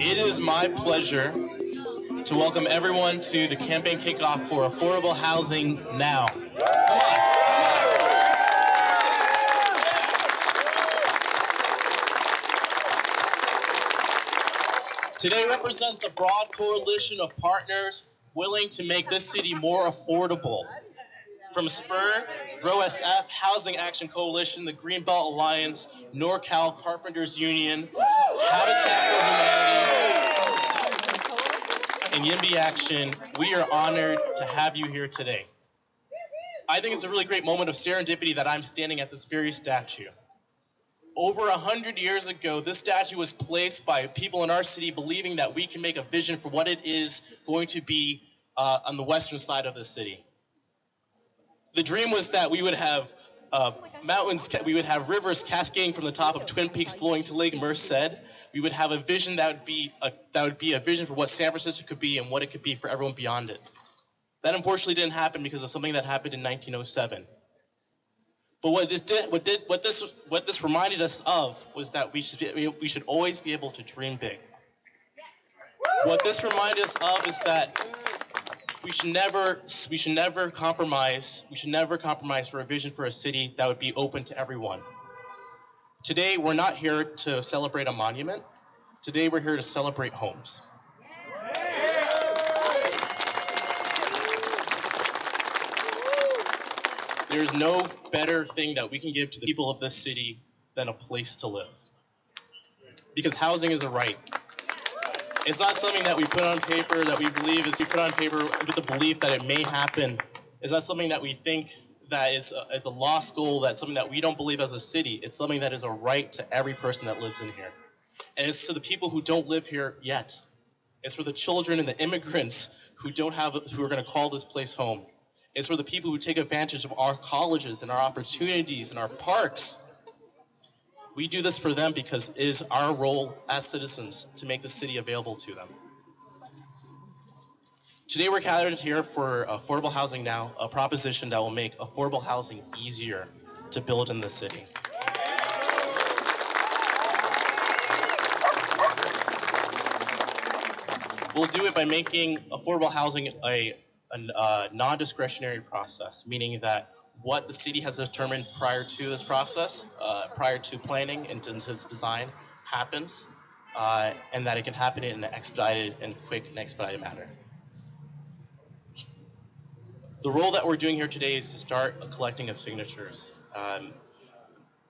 It is my pleasure to welcome everyone to the campaign kickoff for affordable housing now. Come on. Today represents a broad coalition of partners willing to make this city more affordable. From Spur, Grow SF, Housing Action Coalition, the Greenbelt Alliance, NorCal Carpenters Union, Habitat for Humanity, and Yimby Action, we are honored to have you here today. I think it's a really great moment of serendipity that I'm standing at this very statue. Over 100 years ago, this statue was placed by people in our city believing that we can make a vision for what it is going to be on the western side of the city. The dream was that we would have mountains, we would have rivers cascading from the top of Twin Peaks flowing to Lake Merced. We would have a vision that would be a vision for what San Francisco could be and what it could be for everyone beyond it. That unfortunately didn't happen because of something that happened in 1907. But what this reminded us of was that we should always be able to dream big. What this reminded us of is that we should never compromise for a vision for a city that would be open to everyone. Today, we're not here to celebrate a monument. Today, we're here to celebrate homes. There's no better thing that we can give to the people of this city than a place to live. Because housing is a right. It's not something that we put on paper that we believe is we put on paper with the belief that it may happen. It's not something that we think that is a lost goal, that's something that we don't believe as a city. It's something that is a right to every person that lives in here. And it's to the people who don't live here yet. It's for the children and the immigrants who are going to call this place home. It's for the people who take advantage of our colleges and our opportunities and our parks. We do this for them because it is our role as citizens to make the city available to them. Today we're gathered here for Affordable Housing Now, a proposition that will make affordable housing easier to build in the city. We'll do it by making affordable housing a non-discretionary process, meaning that what the city has determined prior to this process, prior to planning and its design, happens, and that it can happen in an expedited and quick and expedited manner. The role that we're doing here today is to start a collecting of signatures.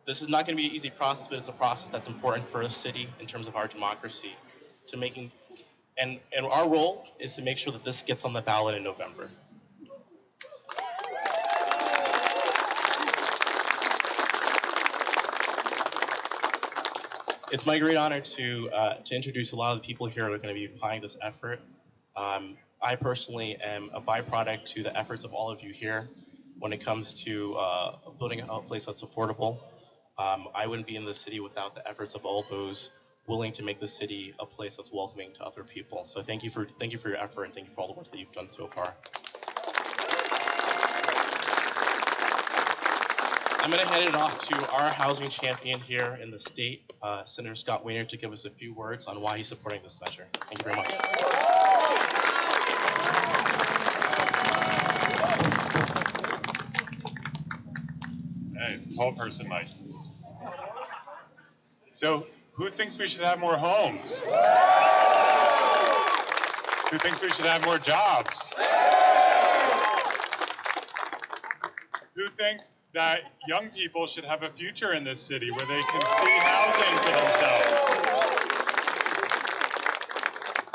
This is not going to be an easy process, but it's a process that's important for the city in terms of our democracy. And our role is to make sure that this gets on the ballot in November. It's my great honor to introduce a lot of the people here who are going to be applying this effort. I personally am a byproduct to the efforts of all of you here when it comes to building a place that's affordable. I wouldn't be in this city without the efforts of all those willing to make the city a place that's welcoming to other people. So thank you for your effort and thank you for all the work that you've done so far. I'm going to hand it off to our housing champion here in the state, Senator Scott Wiener, to give us a few words on why he's supporting this measure. Thank you very much. Hey, tall person, Mike. So, who thinks we should have more homes? Who thinks we should have more jobs? Who thinks that young people should have a future in this city where they can see housing for themselves?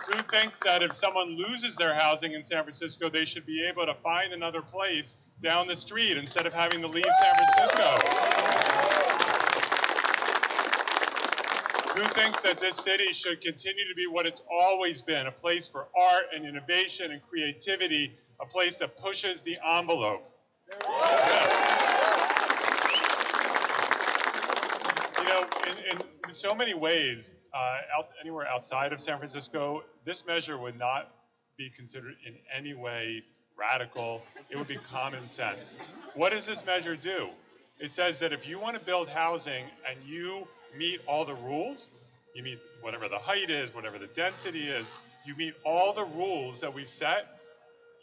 Who thinks that if someone loses their housing in San Francisco, they should be able to find another place down the street instead of having to leave San Francisco? Who thinks that this city should continue to be what it's always been, a place for art and innovation and creativity, a place that pushes the envelope? You know, in so many ways, anywhere outside of San Francisco, this measure would not be considered in any way radical. It would be common sense. What does this measure do? It says that if you want to build housing and you meet all the rules, you meet whatever the height is, whatever the density is, you meet all the rules that we've set,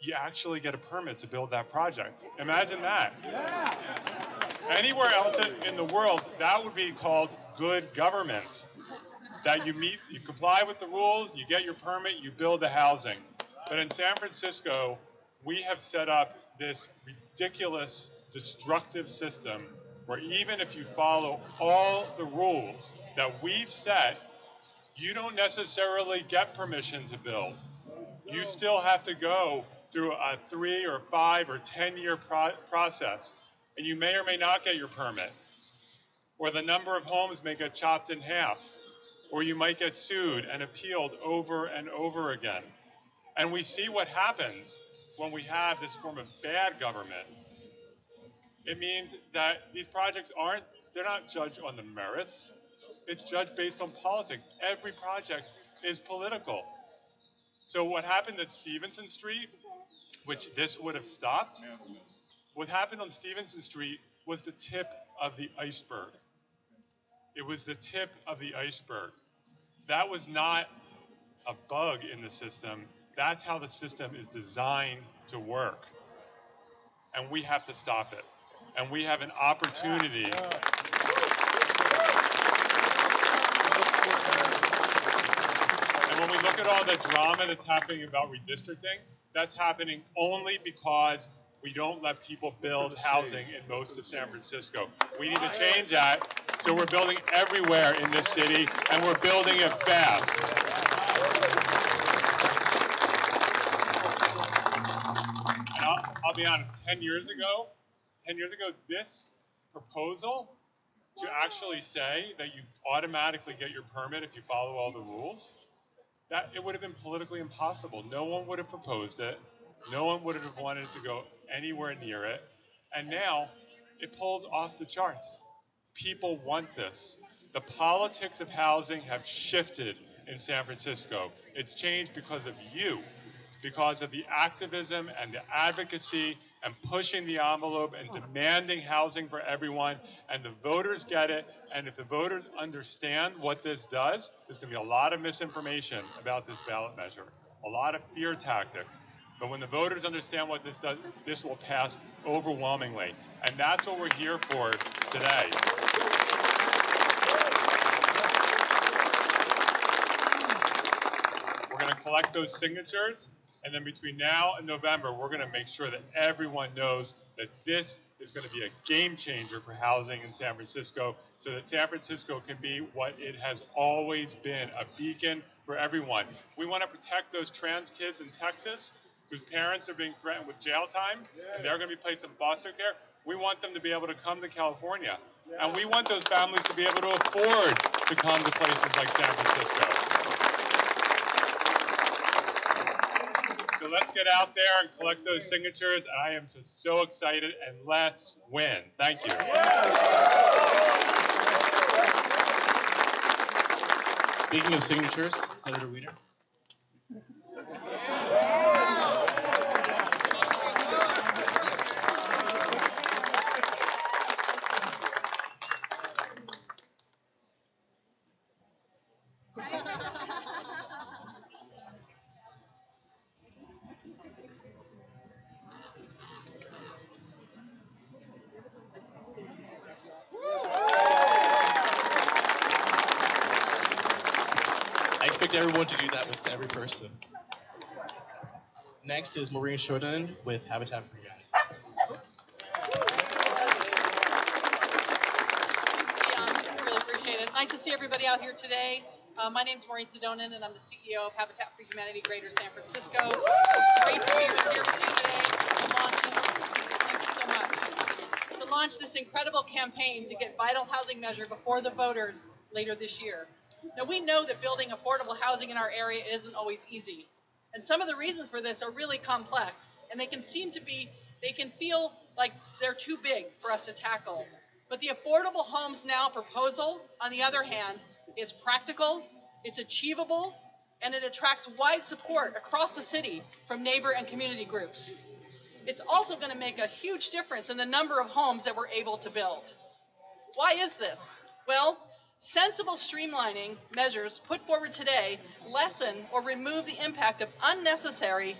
you actually get a permit to build that project. Imagine that. Anywhere else in the world, that would be called good government. That you comply with the rules, you get your permit, you build the housing. But in San Francisco, we have set up this ridiculous, destructive system where even if you follow all the rules that we've set, you don't necessarily get permission to build. You still have to go through a 3 or 5 or 10-year process, and you may or may not get your permit. Or the number of homes may get chopped in half, or you might get sued and appealed over and over again. And we see what happens when we have this form of bad government. It means that these projects they're not judged on the merits. It's judged based on politics. Every project is political. So what happened at Stevenson Street, which this would have stopped, what happened on Stevenson Street was the tip of the iceberg. It was the tip of the iceberg. That was not a bug in the system. That's how the system is designed to work. And we have to stop it. And we have an opportunity. And when we look at all the drama that's happening about redistricting, that's happening only because we don't let people build housing in most of San Francisco. We need to change that. So we're building everywhere in this city, and we're building it fast. And I'll be honest, 10 years ago, this proposal to actually say that you automatically get your permit if you follow all the rules, that it would have been politically impossible. No one would have proposed it. No one would have wanted to go anywhere near it. And now it pulls off the charts. People want this. The politics of housing have shifted in San Francisco. It's changed because of you, because of the activism and the advocacy and pushing the envelope and demanding housing for everyone. And the voters get it. And if the voters understand what this does, there's going to be a lot of misinformation about this ballot measure, a lot of fear tactics. But when the voters understand what this does, this will pass overwhelmingly. And that's what we're here for today. We're going to collect those signatures, and then between now and November, we're going to make sure that everyone knows that this is going to be a game changer for housing in San Francisco, so that San Francisco can be what it has always been, a beacon for everyone. We want to protect those trans kids in Texas whose parents are being threatened with jail time, and they're going to be placed in foster care. We want them to be able to come to California. And we want those families to be able to afford to come to places like San Francisco. So let's get out there and collect those signatures. I am just so excited, and let's win. Thank you. Speaking of signatures, Senator Wiener. I expect everyone to do that with every person. Next is Maureen with Habitat for Humanity. Thanks, Keon. Really appreciate it. Nice to see everybody out here today. My name's Maureen Sedonaen, and I'm the CEO of Habitat for Humanity Greater San Francisco. It's great to be here with you today thank you so much, to launch this incredible campaign to get vital housing measure before the voters later this year. Now, we know that building affordable housing in our area isn't always easy. And some of the reasons for this are really complex, and they can feel like they're too big for us to tackle. But the Affordable Homes Now proposal, on the other hand, is practical, it's achievable, and it attracts wide support across the city from neighbor and community groups. It's also going to make a huge difference in the number of homes that we're able to build. Why is this? Well, Sensible streamlining measures put forward today lessen or remove the impact of unnecessary,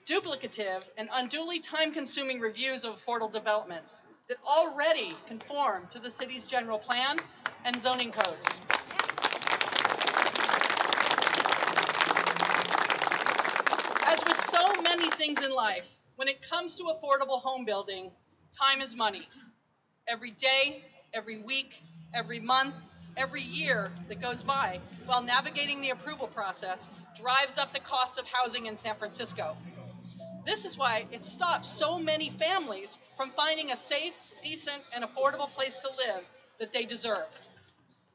duplicative, and unduly time-consuming reviews of affordable developments that already conform to the city's general plan and zoning codes. As with so many things in life, when it comes to affordable home building, time is money. Every day, every week, every month, every year that goes by while navigating the approval process drives up the cost of housing in San Francisco. This is why it stops so many families from finding a safe, decent, and affordable place to live that they deserve.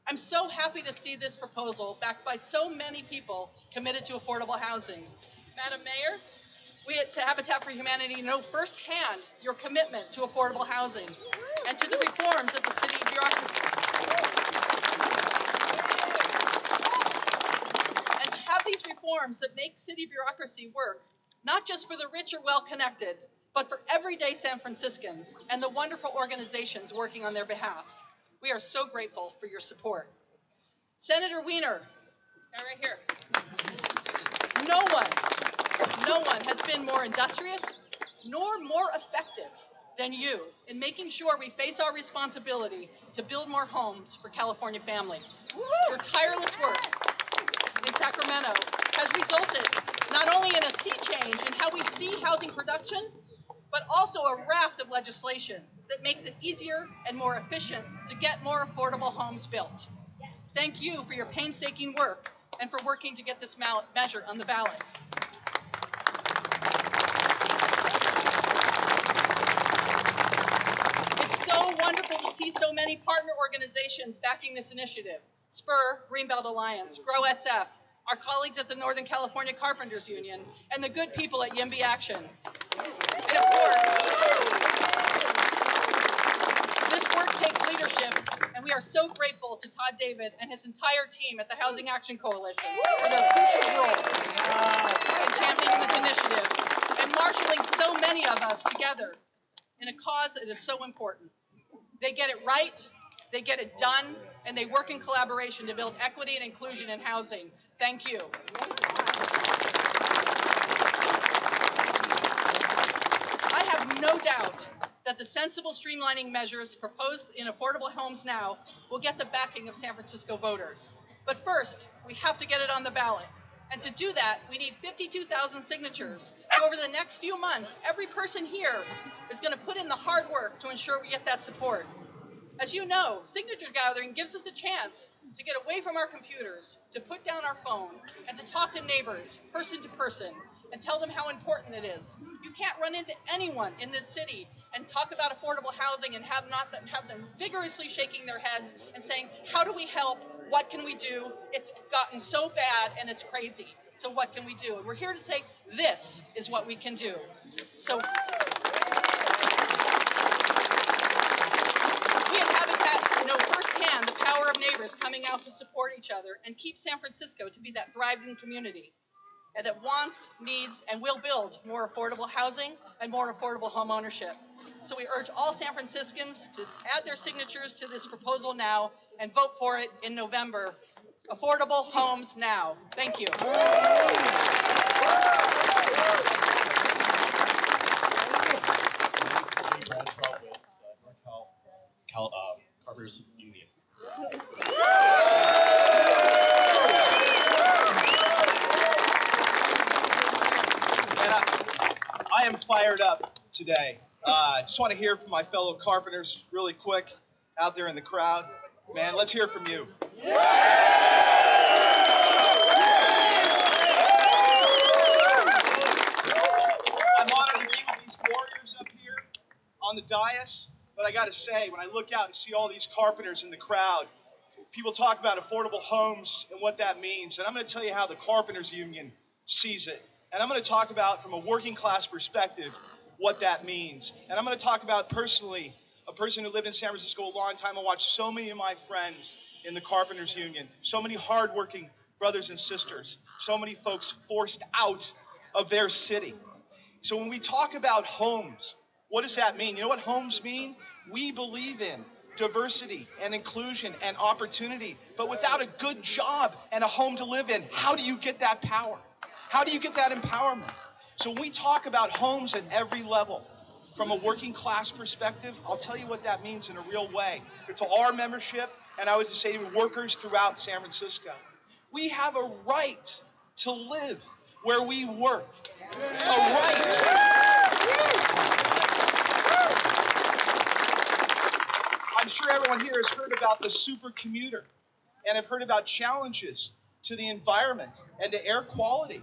I'm so happy to see this proposal backed by so many people committed to affordable housing. Madam Mayor, we at Habitat for Humanity know firsthand your commitment to affordable housing and to the reforms of the city bureaucracy. And to have these reforms that make city bureaucracy work, not just for the rich or well-connected, but for everyday San Franciscans and the wonderful organizations working on their behalf. We are so grateful for your support. Senator Wiener, right here. No one has been more industrious nor more effective than you in making sure we face our responsibility to build more homes for California families. Your tireless work in Sacramento has resulted not only in a sea change in how we see housing production, but also a raft of legislation that makes it easier and more efficient to get more affordable homes built. Thank you for your painstaking work and for working to get this measure on the ballot. It's so wonderful to see so many partner organizations backing this initiative. Spur, Greenbelt Alliance, Grow SF, our colleagues at the Northern California Carpenters Union, and the good people at Yimby Action. And of course, this work takes leadership, and we are so grateful to Todd David and his entire team at the Housing Action Coalition for their crucial role in championing this initiative and marshaling so many of us together in a cause that is so important. They get it right, they get it done, and they work in collaboration to build equity and inclusion in housing. Thank you. I have no doubt that the sensible streamlining measures proposed in Affordable Homes Now will get the backing of San Francisco voters. But first, we have to get it on the ballot. And to do that, we need 52,000 signatures. So over the next few months, every person here is going to put in the hard work to ensure we get that support. As you know, signature gathering gives us the chance to get away from our computers, to put down our phone, and to talk to neighbors, person to person, and tell them how important it is. You can't run into anyone in this city and talk about affordable housing and have them vigorously shaking their heads and saying, how do we help? What can we do? It's gotten so bad and it's crazy. So what can we do? And we're here to say, this is what we can do. So we at Habitat know firsthand the power of neighbors coming out to support each other and keep San Francisco to be that thriving community that wants, needs, and will build more affordable housing and more affordable home ownership. So we urge all San Franciscans to add their signatures to this proposal now and vote for it in November. Affordable Homes Now. Thank you. Bradshaw with Carpenters Union. I am fired up today. Just want to hear from my fellow carpenters really quick out there in the crowd. Man, let's hear from you. I'm honored to be with these warriors up here on the dais, but I got to say, when I look out and see all these carpenters in the crowd, people talk about affordable homes and what that means, and I'm going to tell you how the Carpenters Union sees it. And I'm going to talk about, from a working class perspective, what that means. And I'm going to talk about, personally, a person who lived in San Francisco a long time. I watched so many of my friends in the Carpenters Union, so many hardworking brothers and sisters, so many folks forced out of their city. So when we talk about homes, what does that mean? You know what homes mean? We believe in diversity and inclusion and opportunity. But without a good job and a home to live in, how do you get that power? How do you get that empowerment? So when we talk about homes at every level, from a working class perspective, I'll tell you what that means in a real way. To our membership, and I would just say to workers throughout San Francisco, we have a right to live where we work. A right. I'm sure everyone here has heard about the super commuter and have heard about challenges to the environment and to air quality.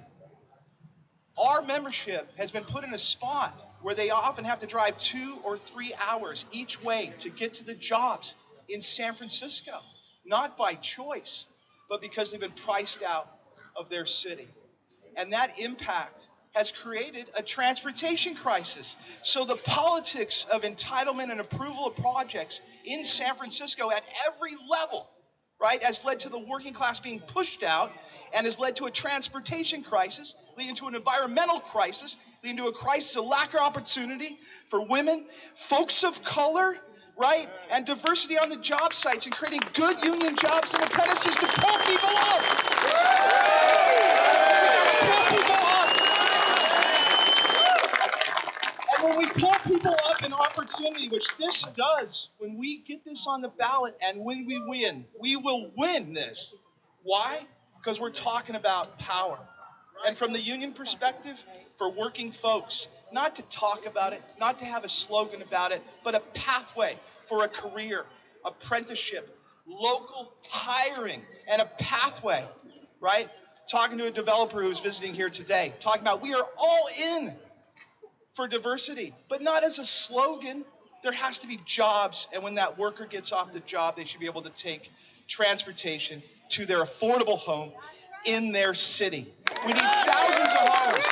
Our membership has been put in a spot where they often have to drive 2 or 3 hours each way to get to the jobs in San Francisco, not by choice, but because they've been priced out of their city. And that impact has created a transportation crisis. So the politics of entitlement and approval of projects in San Francisco at every level, right, has led to the working class being pushed out and has led to a transportation crisis, leading to an environmental crisis, leading to a crisis of lack of opportunity for women, folks of color, right, and diversity on the job sites, and creating good union jobs and apprentices to pull people up. We gotta pull people up. And when we pull people up in opportunity, which this does, when we get this on the ballot and when we win, we will win this. Why? Because we're talking about power. And from the union perspective, for working folks, not to talk about it, not to have a slogan about it, but a pathway for a career, apprenticeship, local hiring, and a pathway, right? Talking to a developer who's visiting here today, talking about we are all in for diversity, but not as a slogan. There has to be jobs, and when that worker gets off the job, they should be able to take transportation to their affordable home in their city. We need thousands of homes.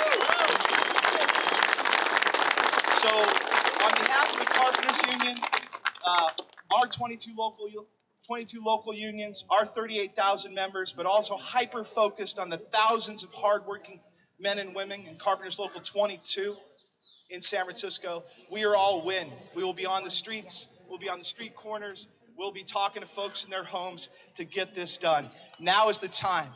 So on behalf of the Carpenters Union, our 22 local unions, our 38,000 members, but also hyper-focused on the thousands of hardworking men and women in Carpenters Local 22 in San Francisco, we are all win. We will be on the streets, we'll be on the street corners, we'll be talking to folks in their homes to get this done. Now is the time.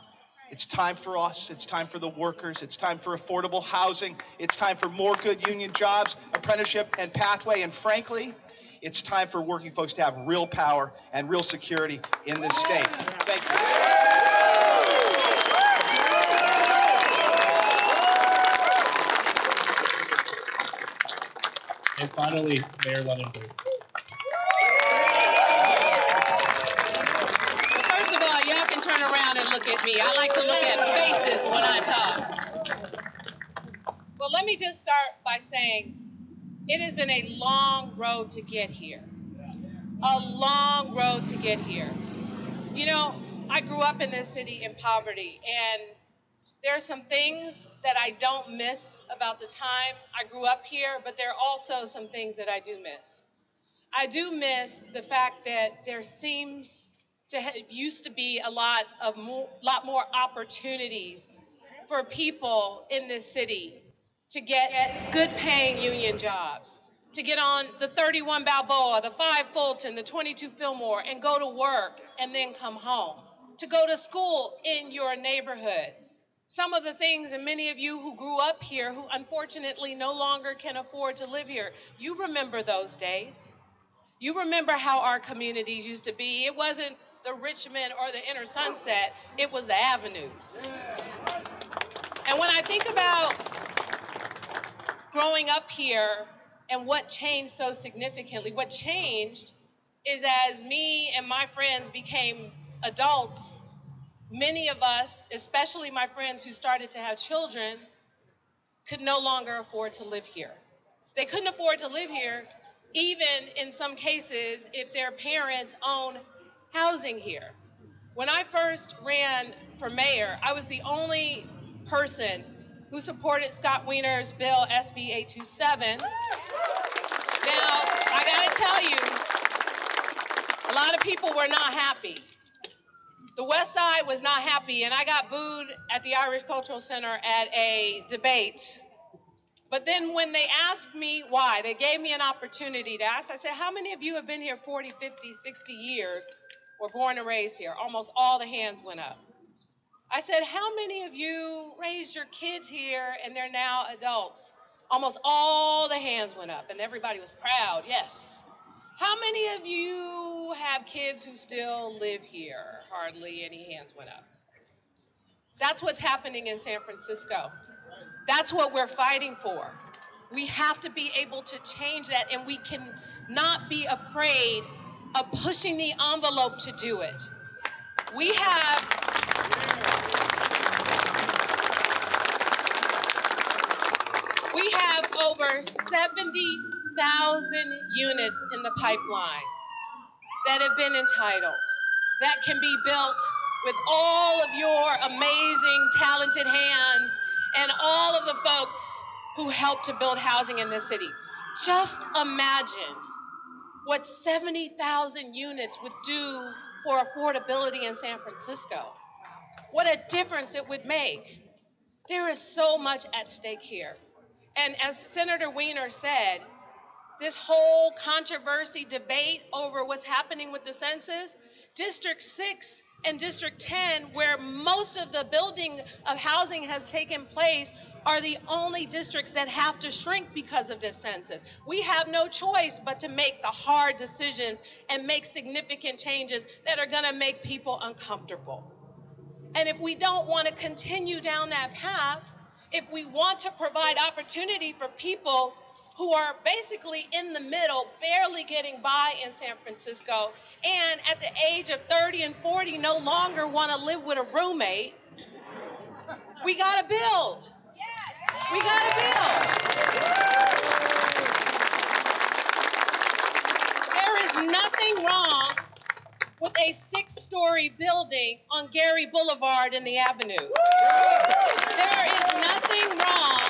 It's time for us, it's time for the workers, it's time for affordable housing, it's time for more good union jobs, apprenticeship, and pathway, and frankly, it's time for working folks to have real power and real security in this state. Thank you. And finally, Mayor Lunenburg. First of all, y'all can turn around and look at me. I like to look at faces when I talk. Well, let me just start by saying it has been a long road to get here. A long road to get here. You know, I grew up in this city in poverty, and there are some things that I don't miss about the time I grew up here, but there are also some things that I do miss. I do miss the fact that there seems to used to be a lot more opportunities for people in this city to get good paying union jobs, to get on the 31 Balboa, the 5 Fulton, the 22 Fillmore, and go to work and then come home, to go to school in your neighborhood. Some of the things, and many of you who grew up here who unfortunately no longer can afford to live here, you remember those days. You remember how our communities used to be. It wasn't the Richmond or the Inner Sunset, it was the avenues. And when I think about growing up here and what changed so significantly, what changed is as me and my friends became adults, many of us, especially my friends who started to have children, could no longer afford to live here. They couldn't afford to live here, even in some cases, if their parents own housing here. When I first ran for mayor, I was the only person who supported Scott Wiener's bill, SB 827. Now, I gotta tell you, a lot of people were not happy. The West Side was not happy, and I got booed at the Irish Cultural Center at a debate But then when they asked me why, they gave me an opportunity to ask. I said, how many of you have been here 40, 50, 60 years, were born and raised here? Almost all the hands went up. I said, how many of you raised your kids here and they're now adults? Almost all the hands went up and everybody was proud, yes. How many of you have kids who still live here? Hardly any hands went up. That's what's happening in San Francisco. That's what we're fighting for. We have to be able to change that, and we cannot be afraid of pushing the envelope to do it. We have over 70,000 units in the pipeline that have been entitled, that can be built with all of your amazing, talented hands and all of the folks who helped to build housing in this city. Just imagine what 70,000 units would do for affordability in San Francisco. What a difference it would make. There is so much at stake here. And as Senator Wiener said, this whole controversy debate over what's happening with the census, District 6 and District 10, where most of the building of housing has taken place, are the only districts that have to shrink because of this census. We have no choice but to make the hard decisions and make significant changes that are gonna make people uncomfortable. And if we don't want to continue down that path, if we want to provide opportunity for people who are basically in the middle, barely getting by in San Francisco, and at the age of 30 and 40 no longer want to live with a roommate, we gotta build. We gotta build. There is nothing wrong with a 6-story building on Gary Boulevard in the Avenues. There is nothing wrong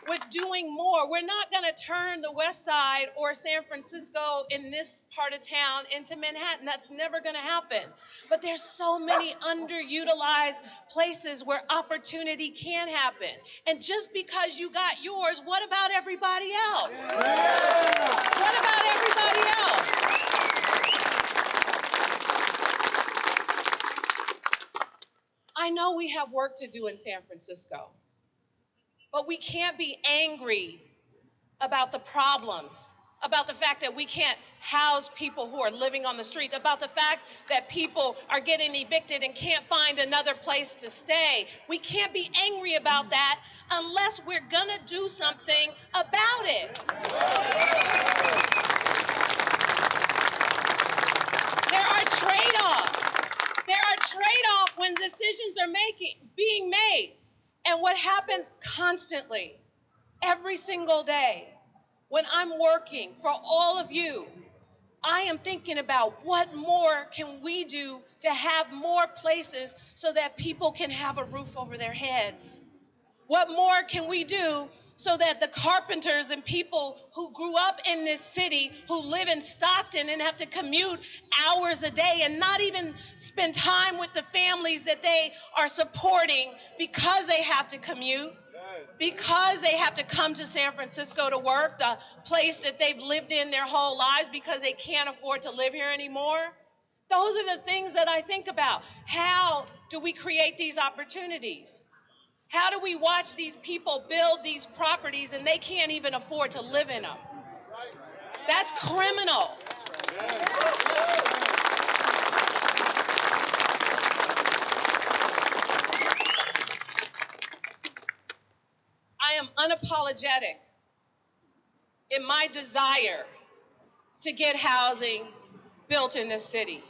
with doing more. We're not gonna turn the West Side or San Francisco in this part of town into Manhattan. That's never gonna happen. But there's so many underutilized places where opportunity can happen. And just because you got yours, what about everybody else? What about everybody else? I know we have work to do in San Francisco, but we can't be angry about the problems, about the fact that we can't house people who are living on the street, about the fact that people are getting evicted and can't find another place to stay. We can't be angry about that unless we're gonna do something about it. There are trade-offs. There are trade-offs when decisions are being made. And what happens constantly, every single day, when I'm working for all of you, I am thinking about what more can we do to have more places so that people can have a roof over their heads? What more can we do so that the Carpenters and people who grew up in this city, who live in Stockton and have to commute hours a day and not even spend time with the families that they are supporting because they have to commute, because they have to come to San Francisco to work, the place that they've lived in their whole lives because they can't afford to live here anymore? Those are the things that I think about. How do we create these opportunities? How do we watch these people build these properties and they can't even afford to live in them? That's criminal. I am unapologetic in my desire to get housing built in this city.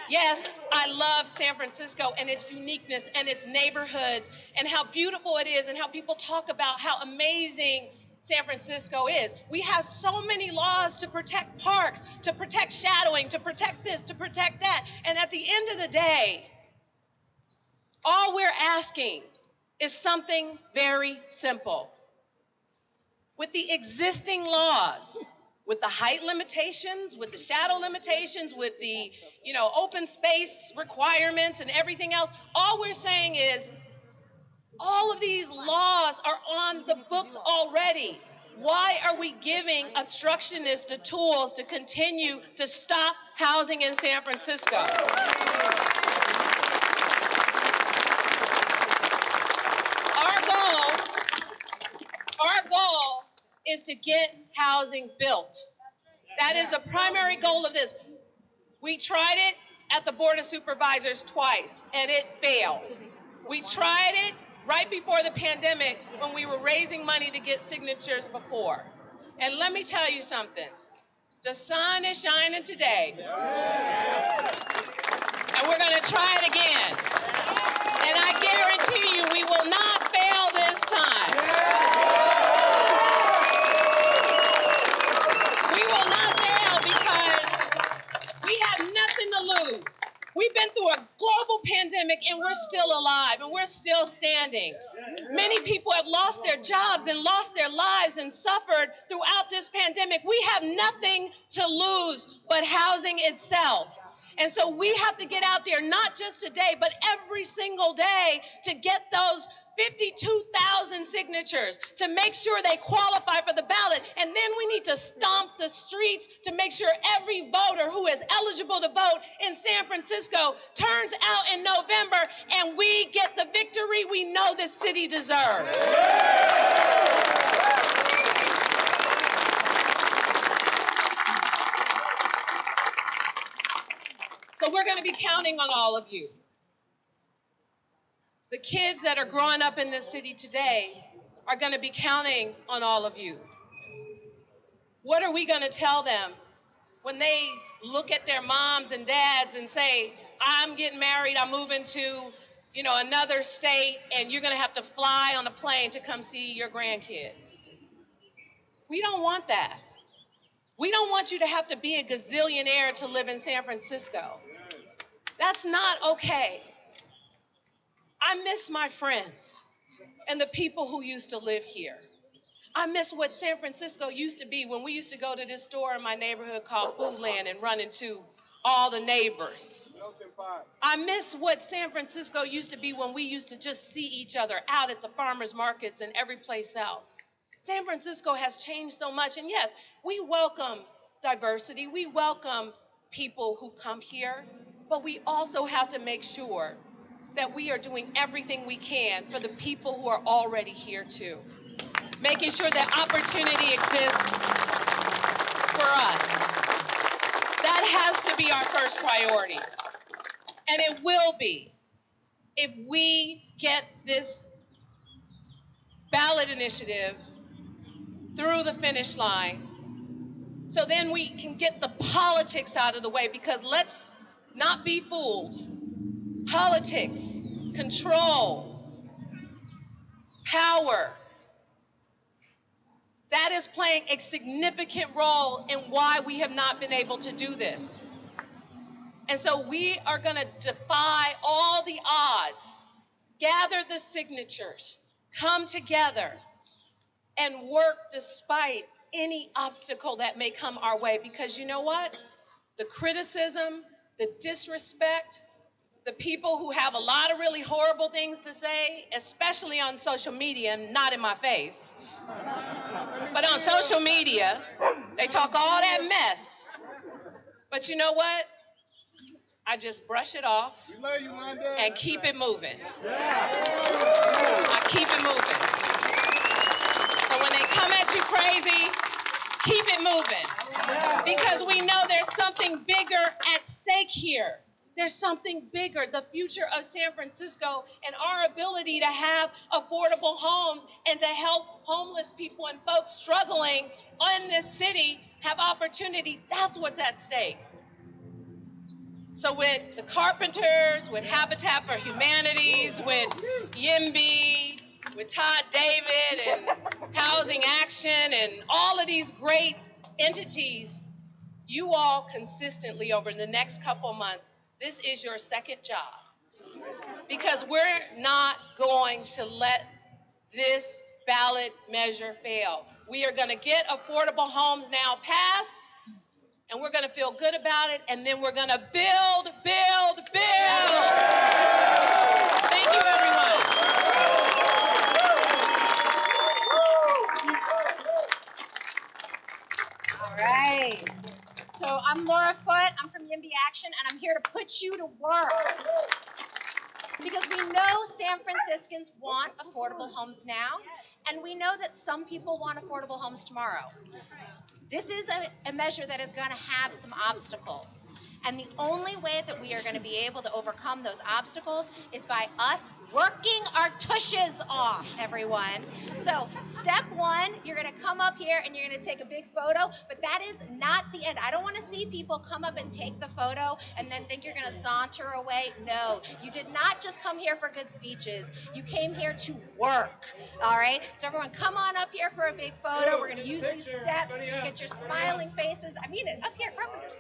Yes, I love San Francisco and its uniqueness and its neighborhoods and how beautiful it is and how people talk about how amazing San Francisco is. We have so many laws to protect parks, to protect shadowing, to protect this, to protect that. And at the end of the day, all we're asking is something very simple. With the existing laws, with the height limitations, with the shadow limitations, with the open space requirements and everything else, all we're saying is All of these laws are on the books already. Why are we giving obstructionists the tools to continue to stop housing in San Francisco? Our goal is to get housing built. That is the primary goal of this. We tried it at the Board of Supervisors twice, and it failed. We tried it right before the pandemic when we were raising money to get signatures before. And let me tell you something. The sun is shining today. And we're going to try it again. And I guarantee you we will not fail this time. We will not fail because we have nothing to lose. We've been through a global pandemic and we're still alive and we're still standing. Many people have lost their jobs and lost their lives and suffered throughout this pandemic. We have nothing to lose but housing itself. And so we have to get out there, not just today, but every single day to get those 52,000 signatures to make sure they qualify for the ballot. And then we need to stomp the streets to make sure every voter who is eligible to vote in San Francisco turns out in November and we get the victory we know this city deserves. So we're going to be counting on all of you. The kids that are growing up in this city today are going to be counting on all of you. What are we going to tell them when they look at their moms and dads and say, I'm getting married, I'm moving to, another state, and you're going to have to fly on a plane to come see your grandkids? We don't want that. We don't want you to have to be a gazillionaire to live in San Francisco. That's not okay. I miss my friends and the people who used to live here. I miss what San Francisco used to be when we used to go to this store in my neighborhood called Foodland and run into all the neighbors. I miss what San Francisco used to be when we used to just see each other out at the farmers markets and every place else. San Francisco has changed so much, and yes, we welcome diversity. We welcome people who come here, but we also have to make sure that we are doing everything we can for the people who are already here too. Making sure that opportunity exists for us. That has to be our first priority. And it will be if we get this ballot initiative through the finish line. So then we can get the politics out of the way, because let's not be fooled. Politics, control, power, that is playing a significant role in why we have not been able to do this. And so we are going to defy all the odds, gather the signatures, come together, and work despite any obstacle that may come our way. Because you know what? The criticism, the disrespect, the people who have a lot of really horrible things to say, especially on social media, not in my face, but on social media, they talk all that mess. But you know what? I just brush it off and keep it moving. I keep it moving. So when they come at you crazy, keep it moving. Because we know there's something bigger at stake here. There's something bigger, the future of San Francisco and our ability to have affordable homes and to help homeless people and folks struggling in this city have opportunity. That's what's at stake. So with the Carpenters, with Habitat for Humanities, with Yimby, with Todd David and Housing Action and all of these great entities, you all consistently over the next couple months, this is your second job, because we're not going to let this ballot measure fail. We are going to get affordable homes now passed, and we're going to feel good about it, and then we're going to build, build, build. Thank you, everyone. right. So I'm Laura Foote. I'm from Yimby Action, and I'm here to put you to work. Because we know San Franciscans want affordable homes now, and we know that some people want affordable homes tomorrow. This is a measure that is going to have some obstacles. And the only way that we are going to be able to overcome those obstacles is by us working our tushes off, everyone. So step one, you're going to come up here and you're going to take a big photo, but that is not the end. I don't want to see people come up and take the photo and then think you're going to saunter away. No, you did not just come here for good speeches. You came here to work, all right? So everyone come on up here for a big photo. We're going to use these steps, get your smiling faces. I mean it, up here, Carpenters.